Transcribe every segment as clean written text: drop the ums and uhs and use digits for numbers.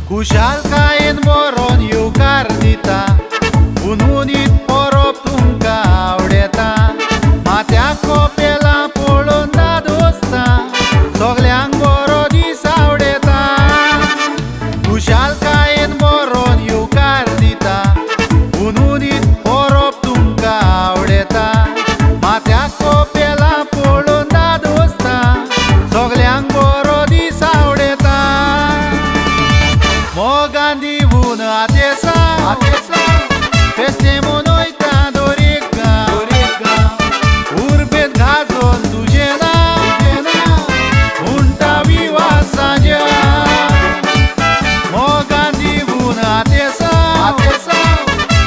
Kushal kain boron yukar dita ununit porop तुमका आवडेता माथ्या Coppola पळोवन दादोस्ता सगल्यांक बरो दीस आवडेता कुशाल कायेन बरोन येवकार दिता उनुनीत परोप तुमका आवडेता माथ्या कोपेला पळोवन दादोस्ता सगल्यांक बरो दीस आवडेता मोगांदी ऊन आतेसा फेस्ते मोनोयता दोरेका उर्बेत घाजोन तुझे नाव उंटा विवासाच्या मोगांदी ऊन आतेसा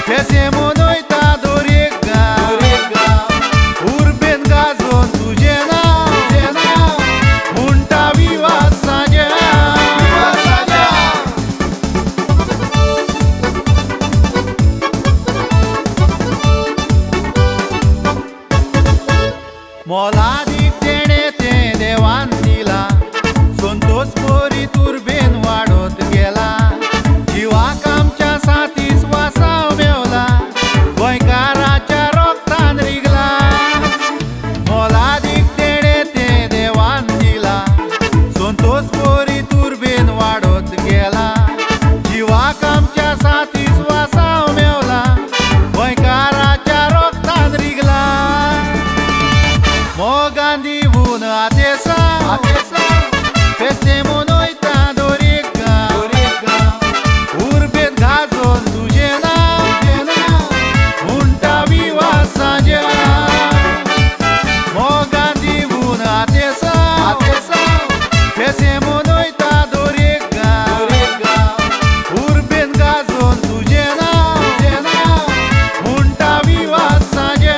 फेस्ते मोनोयता दोरेका उर्बेत घाजोन तुझे नाव उंटा विवासाच्या मोलादीक तेणे ते देवान दिला संतोष पोरी तुर्बेन वाडत गेला जिवाक आमच्या साथीस वासाव मेवला गोंयकाराच्या रोगतान रिगला मोलादीक तेणे ते देवान दिला संतोष पोरी तुर्बेन वाडत गेला जिवाक आमच्या साथीस वासाव मेवला गोंयकाराच्या रोगतान रिगला मोगांदी ऊन आतेसा फेस्ते मोनोयता दोरेका उर्बेत घाजोन तुझे नाव उंटा विवासाच्या मोगांदी ऊन आतेसा फेस्ते मोनोयता दोरेका उर्बेत घाजोन तुझे नाव उंटा विवासाच्या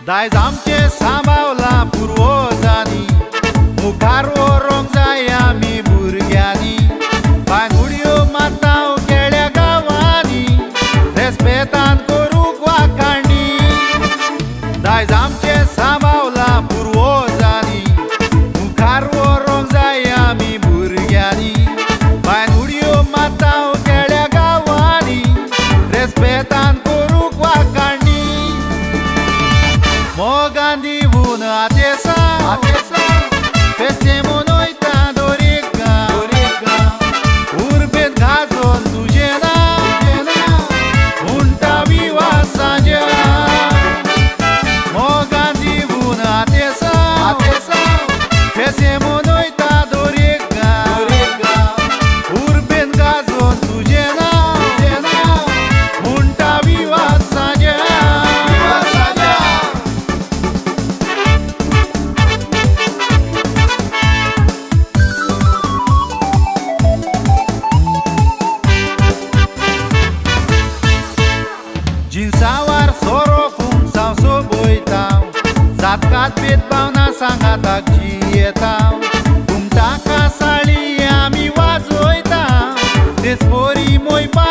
दायज आमचे सांबाळला पुर्वजांनी मुखार व्हरोंक जाय आमी भुरग्यांनी बांगुड्यो माताव केळ्या गांवांनी रेस्पेतान करूंक वाखाणणी दायज आमचे सांबाळला पुर्वजांनी मुखार व्हरोंक जाय आमी भुरग्यांनी बांगुड्यो माताव केळ्या गांवांनी रेस्पेतान करूंक वाखाणणी मोगांदी ऊन आतेसा फेस्ते मोनोयता दोरेका उर्बेत घाजोन तुझे नाव उंटा विवासाच्या मोगांदी ऊन आतेसा फेस्ते मोनोयता दोरेका उर्बेत घाजोन तुझे नाव उंटा विवासाच्या जिन्सावार सोरो फुमसाव सोबयताव जातकात भेदभाव ना सांगाताक जियेताव घुमटा कासाळी आमी वाजोयताव तेच पोरी मोयपा